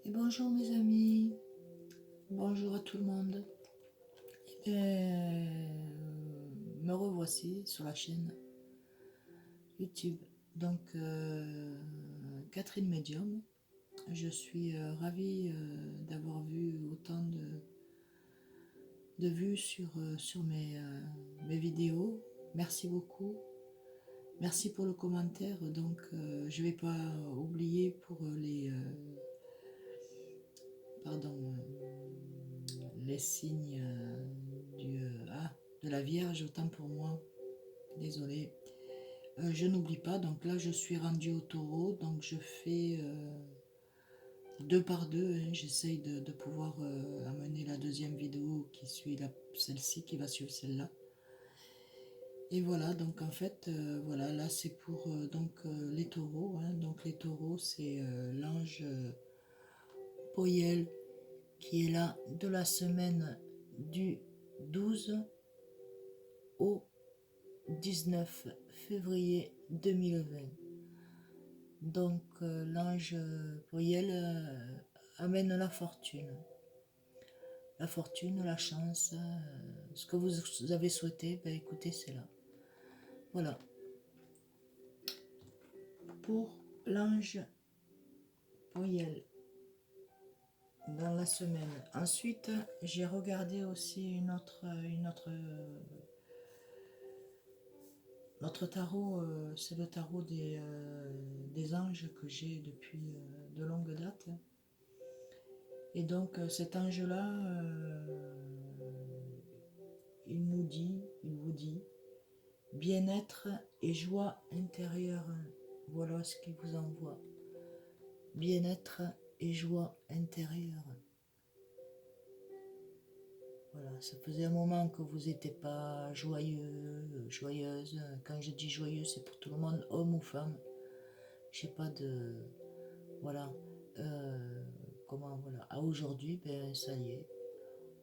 Et bonjour mes amis, bonjour à tout le monde. Me revoici sur la chaîne YouTube. Donc Catherine Medium, je suis ravie d'avoir vu autant de vues sur mes vidéos. Merci beaucoup. Merci pour le commentaire. Donc je vais pas oublier pour les signes de la Vierge, autant pour moi. Désolée. Je n'oublie pas, donc là je suis rendue au taureau, donc je fais deux par deux, hein. J'essaye de pouvoir amener la deuxième vidéo qui suit celle-ci, qui va suivre celle-là. Et voilà, donc en fait, voilà, là c'est pour les taureaux, hein. Donc les taureaux, c'est l'ange Poyel qui est là de la semaine du 12 au 19 février 2020. Donc l'ange Poyel amène la fortune, la chance, ce que vous avez souhaité, ben écoutez, c'est là. Voilà, pour l'ange Poyel dans la semaine. Ensuite, j'ai regardé aussi notre tarot, c'est le tarot des anges que j'ai depuis de longue date. Et donc cet ange-là, il vous dit, bien-être et joie intérieure. Voilà ce qu'il vous envoie. Bien-être et joie intérieure. Voilà, ça faisait un moment que vous n'étiez pas joyeuse. Quand je dis joyeux, c'est pour tout le monde, homme ou femme. J'ai pas de... Voilà. Voilà. À aujourd'hui, ben ça y est.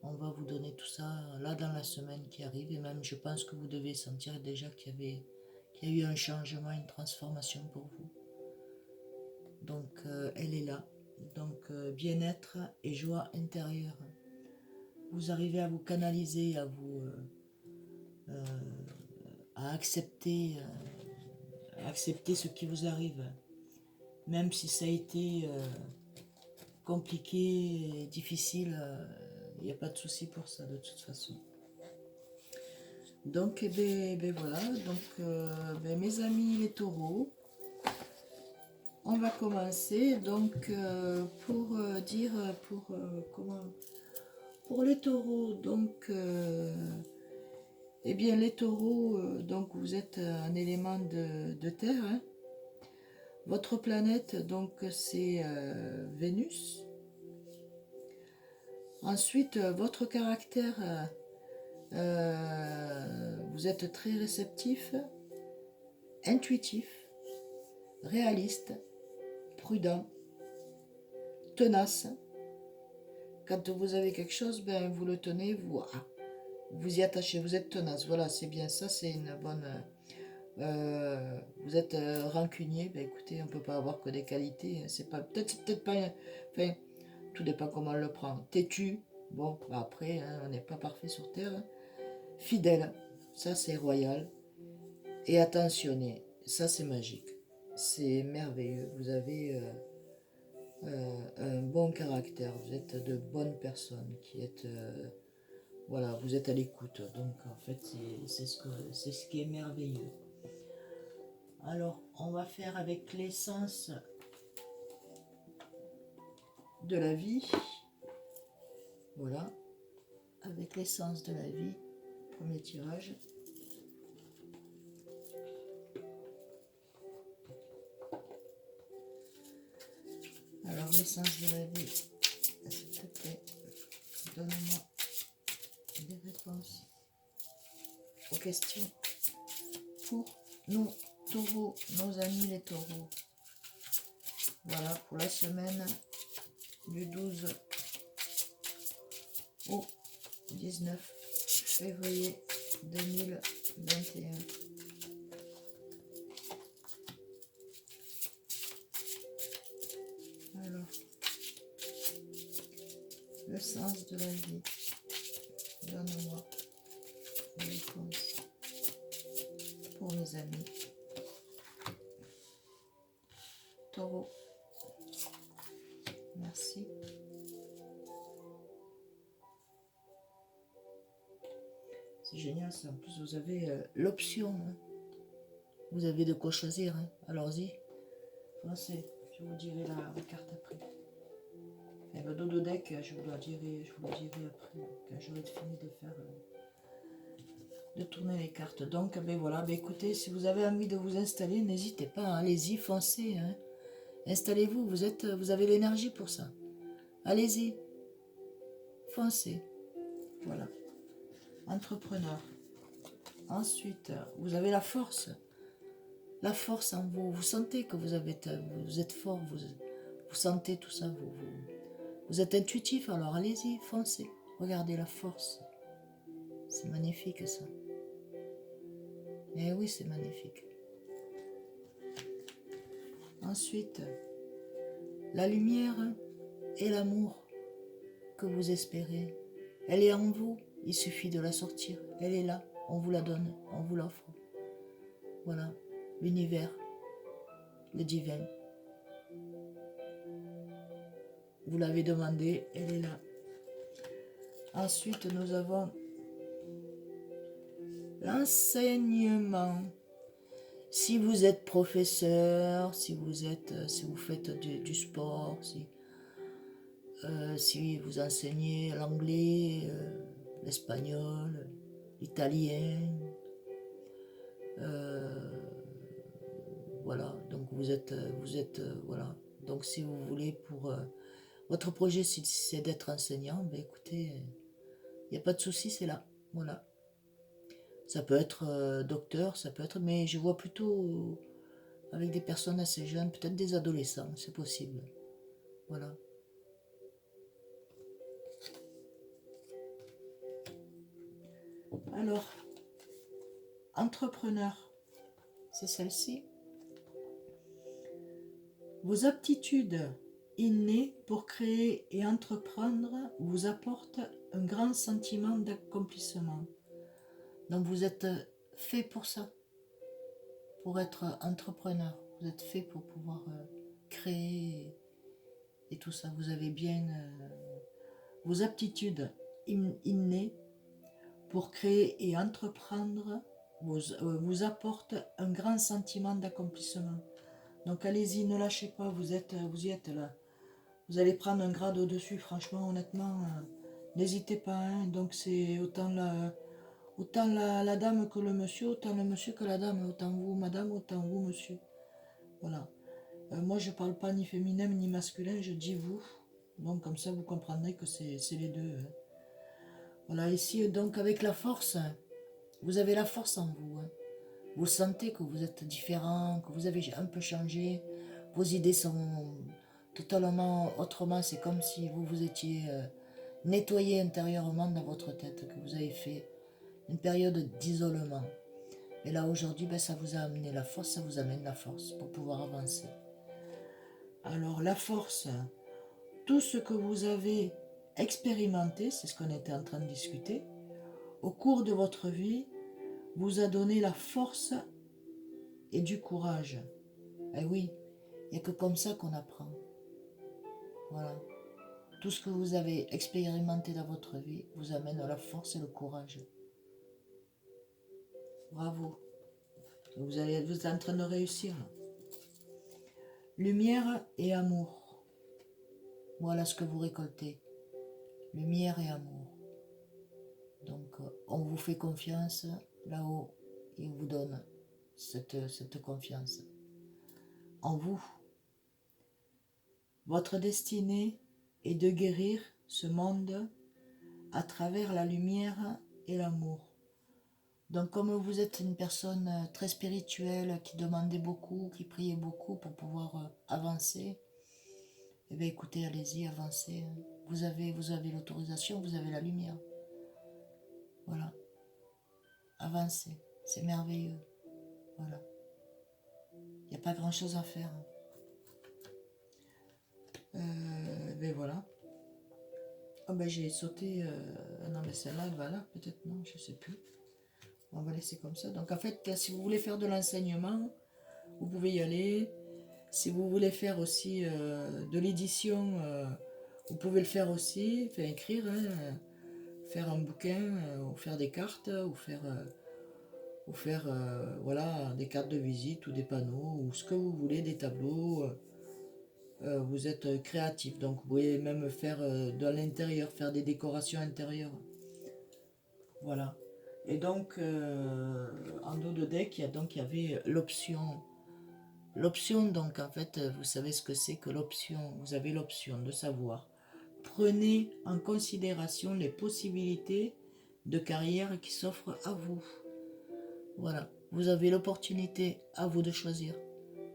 On va vous donner tout ça là dans la semaine qui arrive. Et même, je pense que vous devez sentir déjà qu'il y a eu un changement, une transformation pour vous. Donc, elle est là. Donc, bien-être et joie intérieure. Vous arrivez à vous canaliser, à accepter ce qui vous arrive, même si ça a été compliqué et difficile, il n'y a pas de souci pour ça de toute façon. Donc voilà, donc mes amis les taureaux, on va commencer donc pour les taureaux. Donc eh bien les taureaux, donc vous êtes un élément de terre, hein. Votre planète, donc c'est Vénus. Ensuite, votre caractère, vous êtes très réceptif, intuitif, réaliste, prudent, tenace. Quand vous avez quelque chose, ben vous le tenez, vous y attachez, vous êtes tenace. Voilà, c'est bien ça, c'est une bonne... vous êtes rancunier, ben écoutez, on ne peut pas avoir que des qualités. C'est peut-être pas... Enfin, tout dépend comment on le prend. Têtu, bon, ben après, hein, on n'est pas parfait sur Terre. Fidèle, ça c'est royal. Et attentionné, ça c'est magique. C'est merveilleux. Vous avez un bon caractère. Vous êtes de bonnes personnes qui êtes... voilà, vous êtes à l'écoute. Donc en fait, c'est ce qui est merveilleux. Alors, on va faire avec l'essence de la vie. Voilà, avec l'essence de la vie. Premier tirage. Alors, l'essence de la vie, s'il te plaît, donne-moi des réponses aux questions pour nos taureaux, nos amis les taureaux. Voilà, pour la semaine du 12 au 19 février 2021. Alors, Le sens de la vie. Donne-moi une réponse pour mes amis. Taureau. Merci. C'est génial ça. En plus, vous avez l'option. Hein. Vous avez de quoi choisir. Hein. Alors-y. Foncez. Je vous dirai la carte après. Et le dodo deck, je vous le dirai après. Quand j'aurai fini de faire. De tourner les cartes. Donc, ben voilà. Ben écoutez, si vous avez envie de vous installer, n'hésitez pas. Hein. Allez-y, foncez. Hein. Installez-vous. Vous avez l'énergie pour ça. Allez-y. Foncez. Voilà. Entrepreneur. Ensuite, vous avez la force. La force en vous. Vous sentez que vous êtes fort. Vous sentez tout ça. Vous êtes intuitif. Alors allez-y, foncez. Regardez la force. C'est magnifique ça. Eh oui, c'est magnifique. Ensuite, la lumière et l'amour que vous espérez. Elle est en vous. Il suffit de la sortir. Elle est là. On vous la donne. On vous l'offre. Voilà. L'univers. Le divin. Vous l'avez demandé. Elle est là. Ensuite, nous avons l'enseignement. Si vous êtes professeur, si vous faites du sport, si vous enseignez l'anglais, l'espagnol, l'italien, voilà, donc vous êtes voilà. Donc si vous voulez votre projet c'est d'être enseignant, ben écoutez, il n'y a pas de souci, c'est là, voilà. Ça peut être docteur, ça peut être, mais je vois plutôt avec des personnes assez jeunes, peut-être des adolescents, c'est possible. Voilà. Alors, entrepreneur, c'est celle-ci. Vos aptitudes innées pour créer et entreprendre vous apportent un grand sentiment d'accomplissement. Donc vous êtes fait pour ça, pour être entrepreneur. Vous êtes fait pour pouvoir créer et tout ça. Vous avez bien vos aptitudes innées pour créer et entreprendre vous apportent un grand sentiment d'accomplissement. Donc allez-y, ne lâchez pas, vous y êtes là. Vous allez prendre un grade au-dessus, franchement, honnêtement, n'hésitez pas. Hein. Donc c'est autant la dame que le monsieur, autant le monsieur que la dame, autant vous madame, autant vous monsieur. Voilà. Moi je parle pas ni féminin ni masculin, je dis vous. Donc comme ça vous comprendrez que c'est les deux. Hein. Voilà, ici donc avec la force, vous avez la force en vous. Hein. Vous sentez que vous êtes différent, que vous avez un peu changé. Vos idées sont totalement autrement. C'est comme si vous vous étiez nettoyé intérieurement dans votre tête, que vous avez fait une période d'isolement. Et là aujourd'hui, ben, ça vous a amené la force, ça vous amène la force pour pouvoir avancer. Alors la force, tout ce que vous avez expérimenté, c'est ce qu'on était en train de discuter, au cours de votre vie, vous a donné la force et du courage. Eh oui, il n'y a que comme ça qu'on apprend. Voilà. Tout ce que vous avez expérimenté dans votre vie vous amène à la force et le courage. Bravo. Vous êtes en train de réussir. Lumière et amour. Voilà ce que vous récoltez. Lumière et amour. Donc, on vous fait confiance là-haut. Il vous donne cette confiance en vous. Votre destinée est de guérir ce monde à travers la lumière et l'amour. Donc comme vous êtes une personne très spirituelle, qui demandait beaucoup, qui priait beaucoup pour pouvoir avancer, eh bien écoutez, allez-y, avancez. Vous avez l'autorisation, vous avez la lumière. Voilà. Avancez, c'est merveilleux. Voilà. Il n'y a pas grand-chose à faire. Ben voilà. Ah ben j'ai sauté, non mais celle-là elle va là, peut-être non, je sais plus. On va laisser comme ça. Donc en fait, si vous voulez faire de l'enseignement, vous pouvez y aller. Si vous voulez faire aussi de l'édition, vous pouvez le faire aussi, faire écrire, hein, faire un bouquin, ou faire des cartes, ou faire voilà, des cartes de visite, ou des panneaux, ou ce que vous voulez, des tableaux. Vous êtes créatif, donc vous pouvez même faire de l'intérieur, faire des décorations intérieures. Voilà. Et donc, en dos de deck, il y avait l'option. L'option, donc, en fait, vous savez ce que c'est que l'option. Vous avez l'option de savoir. Prenez en considération les possibilités de carrière qui s'offrent à vous. Voilà. Vous avez l'opportunité à vous de choisir.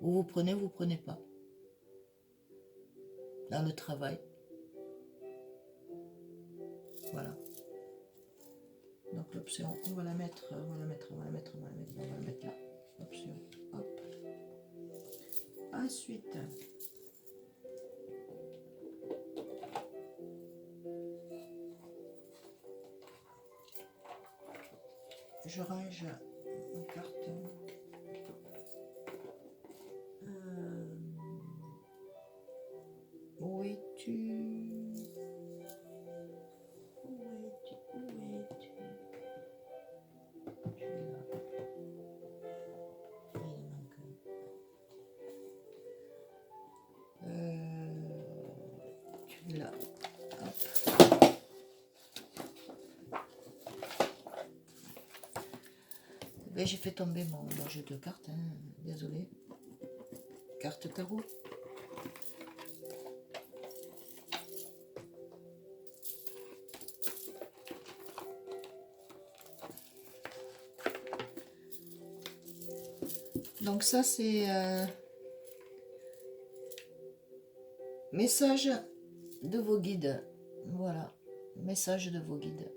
Vous vous prenez pas. Dans le travail. Voilà. Donc l'option, on va la mettre là. Option, hop. Ensuite, je range ma carte. Où es-tu? Où es-tu? Où es-tu? Tu es là. Ah, il en manque un. Tu es là. Hop. Ben, j'ai fait tomber mon jeu de cartes, hein. Désolé. Carte tarot. Donc ça c'est message de vos guides. Voilà, message de vos guides.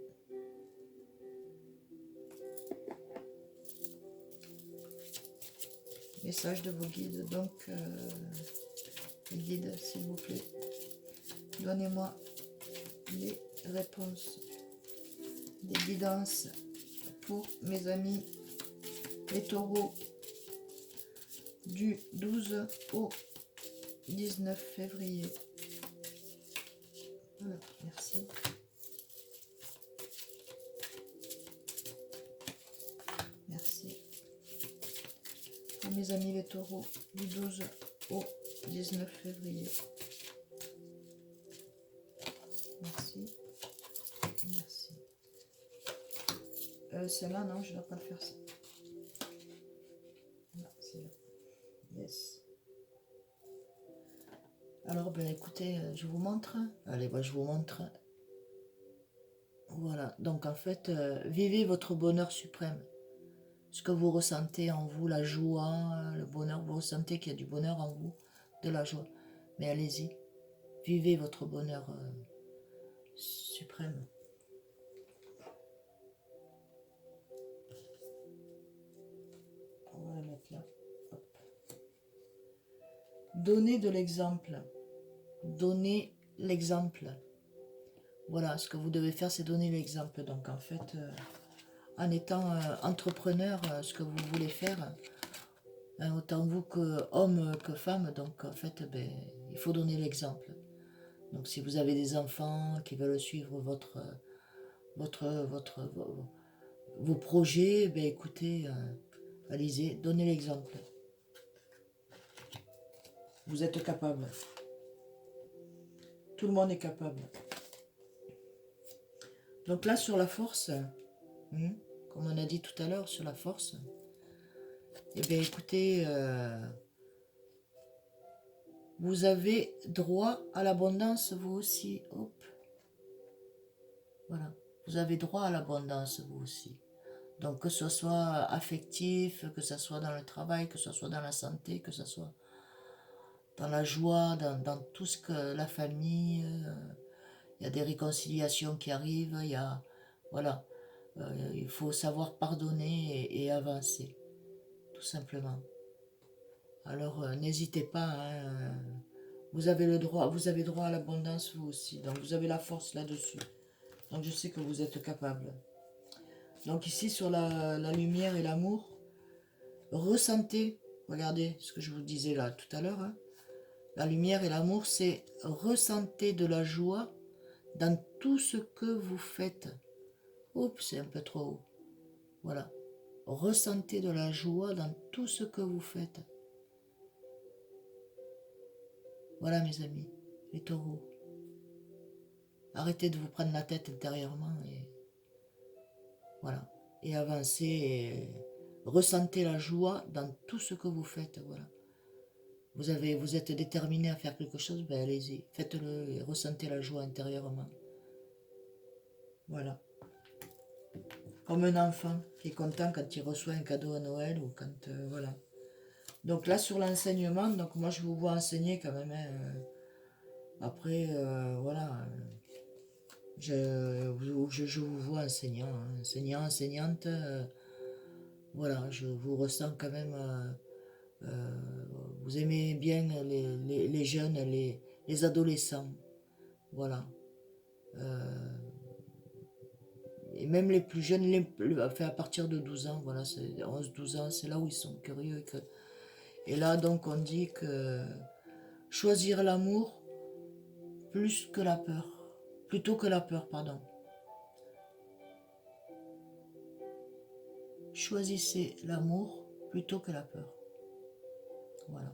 Message de vos guides. Donc, les guides, s'il vous plaît, donnez-moi les réponses, des guidances pour mes amis les taureaux du 12 au 19 février. Voilà, merci. Merci. Pour mes amis les taureaux du 12 au 19 février. Merci. Merci. Celle-là, non, je ne dois pas le faire ça. Non, c'est là. Yes. Alors, ben écoutez, je vous montre. Allez, ben, je vous montre. Voilà, donc en fait, vivez votre bonheur suprême. Ce que vous ressentez en vous, la joie, le bonheur, vous ressentez qu'il y a du bonheur en vous, de la joie. Mais allez-y, vivez votre bonheur suprême. On va la mettre là. Hop. Donnez de l'exemple. Donnez l'exemple. Voilà, ce que vous devez faire, c'est donner l'exemple. Donc en fait, en étant entrepreneur, ce que vous voulez faire, autant vous que homme que femme, donc en fait, ben, il faut donner l'exemple. Donc si vous avez des enfants qui veulent suivre vos projets, ben écoutez, allez-y, donnez l'exemple. Vous êtes capable. Tout le monde est capable. Donc là, sur la force, comme on a dit tout à l'heure, sur la force, eh bien écoutez, vous avez droit à l'abondance, vous aussi. Hop. Voilà. Vous avez droit à l'abondance, vous aussi. Donc que ce soit affectif, que ce soit dans le travail, que ce soit dans la santé, que ce soit dans la joie, dans tout ce que la famille, il y a des réconciliations qui arrivent, il y a, voilà, il faut savoir pardonner et avancer, tout simplement. Alors n'hésitez pas, hein, Vous avez le droit, vous avez droit à l'abondance vous aussi. Donc vous avez la force là-dessus. Donc je sais que vous êtes capable. Donc ici sur la lumière et l'amour, ressentez, regardez ce que je vous disais là tout à l'heure, hein. La lumière et l'amour, c'est ressentez de la joie dans tout ce que vous faites. Oups, c'est un peu trop haut. Voilà. Ressentez de la joie dans tout ce que vous faites. Voilà mes amis, les taureaux. Arrêtez de vous prendre la tête intérieurement et voilà. Et avancez et ressentez la joie dans tout ce que vous faites. Voilà. Vous êtes déterminé à faire quelque chose, ben allez-y, faites-le et ressentez la joie intérieurement. Voilà. Comme un enfant qui est content quand il reçoit un cadeau à Noël ou quand voilà. Donc là sur l'enseignement, donc moi je vous vois enseigner quand même. Hein, après voilà, je vous vois enseignant, hein, enseignant, enseignante. Voilà, je vous ressens quand même. Vous aimez bien les jeunes, les adolescents. Voilà. Et même les plus jeunes, enfin, à partir de 12 ans, voilà, 11-12 ans, c'est là où ils sont curieux. Et là, donc, on dit que choisir l'amour plus que la peur. Plutôt que la peur, pardon. Choisissez l'amour plutôt que la peur. Voilà.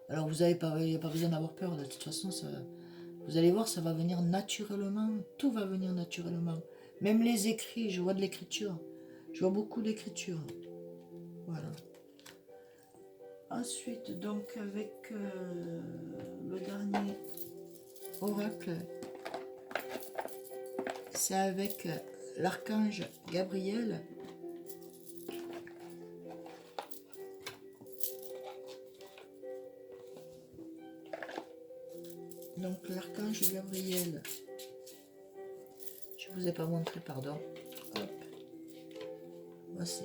Alors, vous avez pas, il n'y a pas besoin d'avoir peur, de toute façon, ça, vous allez voir, ça va venir naturellement. Tout va venir naturellement. Même les écrits, je vois de l'écriture. Je vois beaucoup d'écriture. Voilà. Ensuite, donc, avec le dernier oracle, c'est avec l'archange Gabriel. Donc, l'archange Gabriel, je ne vous ai pas montré, pardon. Hop. Voici.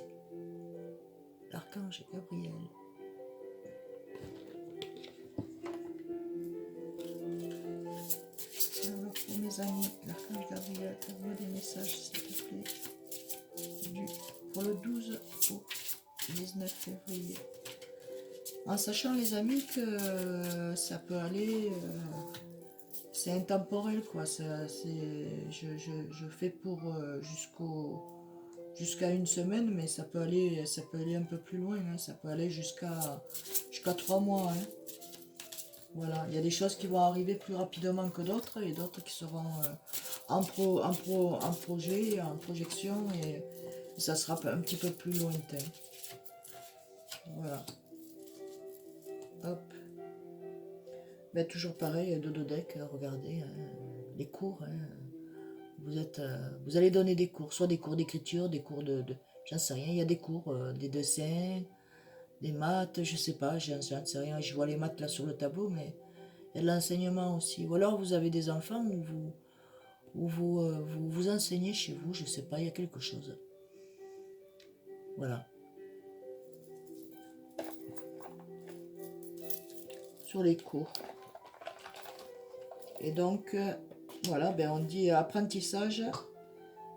L'archange Gabriel. Alors, pour mes amis, l'archange Gabriel, envoie des messages, s'il te plaît. Pour le 12 au 19 février. En sachant, les amis, que ça peut aller... c'est intemporel, quoi. Je fais pour jusqu'à une semaine, mais ça peut aller un peu plus loin. Hein. Ça peut aller jusqu'à 3 mois. Hein. Voilà, il y a des choses qui vont arriver plus rapidement que d'autres et d'autres qui seront en projet, en projection et ça sera un petit peu plus lointain. Voilà. Hop. Ben, toujours pareil, Dododeck, regardez, hein, les cours. Hein, vous allez donner des cours, soit des cours d'écriture, des cours j'en sais rien, il y a des cours, des dessins, des maths, je sais pas, j'en sais rien, je vois les maths là sur le tableau, mais il y a de l'enseignement aussi. Ou alors vous avez des enfants où vous enseignez chez vous, je sais pas, il y a quelque chose. Voilà. Sur les cours. Et donc, voilà, ben on dit apprentissage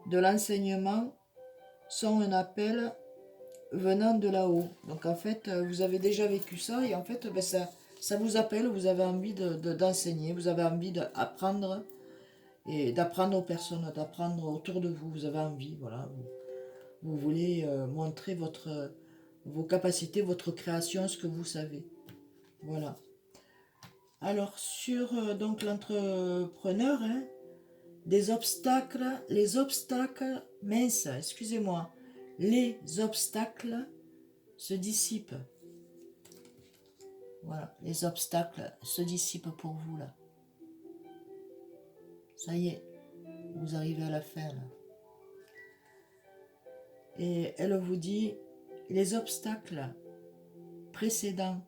de l'enseignement sont un appel venant de là-haut. Donc en fait, vous avez déjà vécu ça et en fait, ben, ça vous appelle, vous avez envie d'enseigner, vous avez envie d'apprendre et d'apprendre aux personnes, d'apprendre autour de vous, vous avez envie, voilà. Vous voulez montrer vos capacités, votre création, ce que vous savez. Voilà. Alors sur donc l'entrepreneur, hein, les obstacles, mince, excusez-moi, les obstacles se dissipent. Voilà, les obstacles se dissipent pour vous là. Ça y est, vous arrivez à la fin là. Et elle vous dit, les obstacles précédents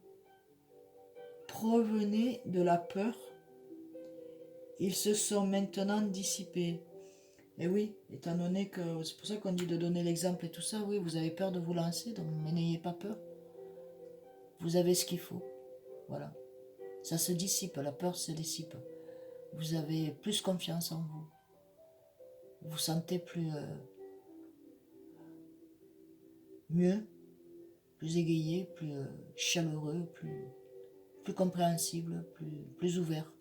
provenaient de la peur, ils se sont maintenant dissipés. Et oui, étant donné que c'est pour ça qu'on dit de donner l'exemple et tout ça, oui, vous avez peur de vous lancer, donc mais n'ayez pas peur. Vous avez ce qu'il faut. Voilà. Ça se dissipe, la peur se dissipe. Vous avez plus confiance en vous. Vous vous sentez mieux, plus égayé, plus chaleureux, plus compréhensible, plus ouvert.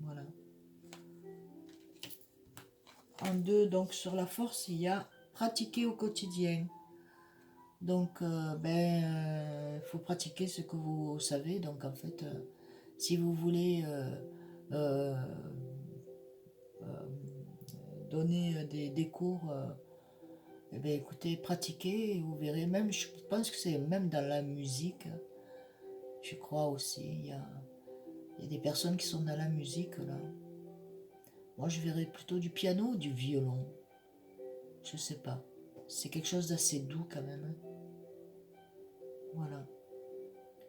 Voilà. En 2, donc sur la force, il y a pratiquer au quotidien. Donc, faut pratiquer ce que vous savez. Donc, en fait, si vous voulez euh, donner des cours, eh bien, écoutez, pratiquez et vous verrez. Même, je pense que c'est même dans la musique, je crois aussi. Il y a des personnes qui sont dans la musique, là. Moi, je verrais plutôt du piano ou du violon. Je sais pas. C'est quelque chose d'assez doux quand même, hein. Voilà.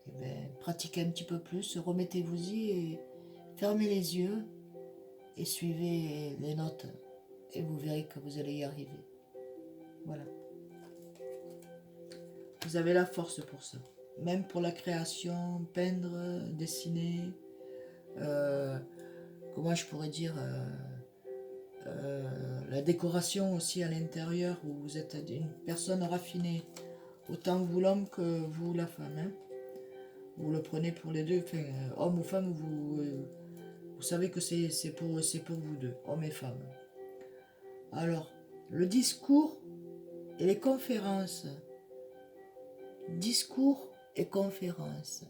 Eh bien, pratiquez un petit peu plus, remettez-vous-y et fermez les yeux et suivez les notes. Et vous verrez que vous allez y arriver. Voilà. Vous avez la force pour ça. Même pour la création, peindre, dessiner, comment je pourrais dire, la décoration aussi à l'intérieur, où vous êtes une personne raffinée, autant vous l'homme que vous la femme, hein. Vous le prenez pour les deux, enfin, homme ou femme, vous savez que c'est pour vous deux, hommes et femmes. Alors, le discours et les conférences. Discours et conférences.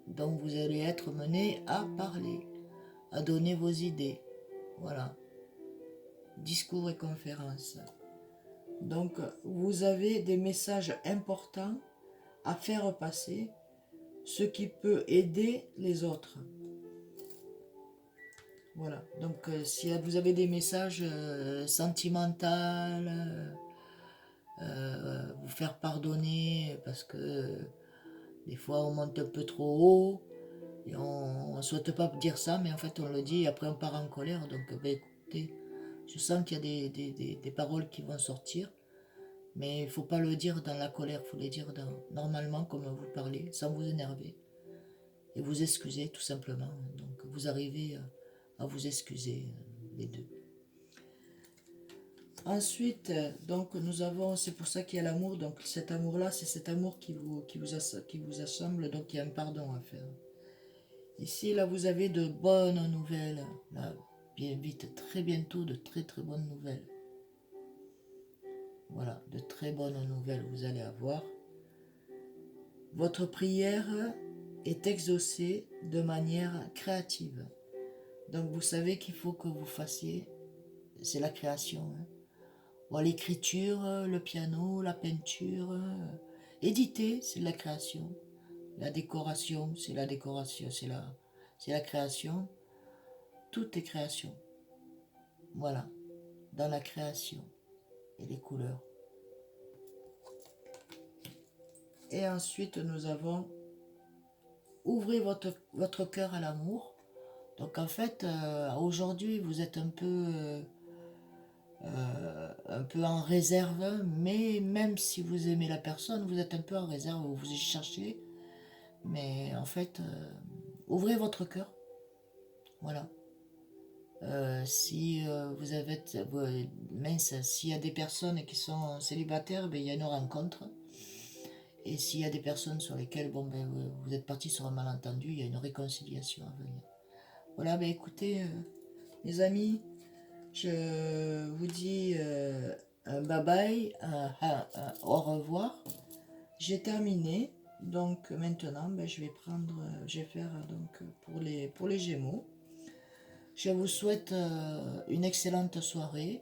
Donc vous allez être mené à parler, à donner vos idées. Voilà. Discours et conférences. Donc vous avez des messages importants à faire passer, ce qui peut aider les autres. Voilà. Donc si vous avez des messages sentimentaux, vous faire pardonner parce que des fois on monte un peu trop haut et on ne souhaite pas dire ça, mais en fait on le dit et après on part en colère. Donc écoutez, je sens qu'il y a des paroles qui vont sortir, mais il ne faut pas le dire dans la colère, il faut les dire normalement comme vous parlez, sans vous énerver. Et vous excuser tout simplement. Donc vous arrivez à vous excuser les deux. Ensuite, donc nous avons, c'est pour ça qu'il y a l'amour, donc cet amour-là, c'est cet amour qui vous assemble, donc il y a un pardon à faire. Ici, là, vous avez de bonnes nouvelles, là, bien vite, très bientôt, de très très bonnes nouvelles. Voilà, de très bonnes nouvelles vous allez avoir. Votre prière est exaucée de manière créative. Donc vous savez qu'il faut que vous fassiez, c'est la création, hein. Bon, l'écriture, le piano, la peinture, éditer, c'est de la création. La décoration, c'est la décoration, c'est la création. Tout est création. Voilà, dans la création et les couleurs. Et ensuite, nous avons ouvrez votre cœur à l'amour. Donc en fait, aujourd'hui, vous êtes un peu en réserve, mais même si vous aimez la personne, vous êtes un peu en réserve, vous y cherchez. Mais en fait, ouvrez votre cœur. Voilà. Si vous avez, mince, s'il y a des personnes qui sont célibataires, ben, il y a une rencontre. Et s'il y a des personnes sur lesquelles vous êtes partis sur un malentendu, il y a une réconciliation à venir. Voilà, ben écoutez, les amis, je vous dis un bye bye, au revoir. J'ai terminé. Donc maintenant, ben, je vais faire donc pour les Gémeaux. Je vous souhaite une excellente soirée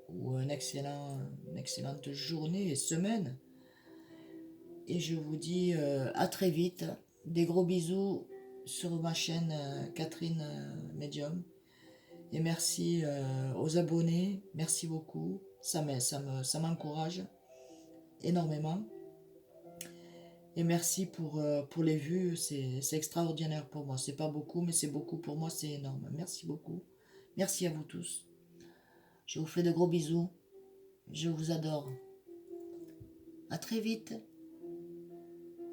ou une excellente journée et semaine. Et je vous dis à très vite. Des gros bisous sur ma chaîne Catherine Medium. Et merci aux abonnés. Merci beaucoup. Ça m'encourage énormément. Et merci pour les vues. C'est extraordinaire pour moi. C'est pas beaucoup, mais c'est beaucoup pour moi. C'est énorme. Merci beaucoup. Merci à vous tous. Je vous fais de gros bisous. Je vous adore. À très vite.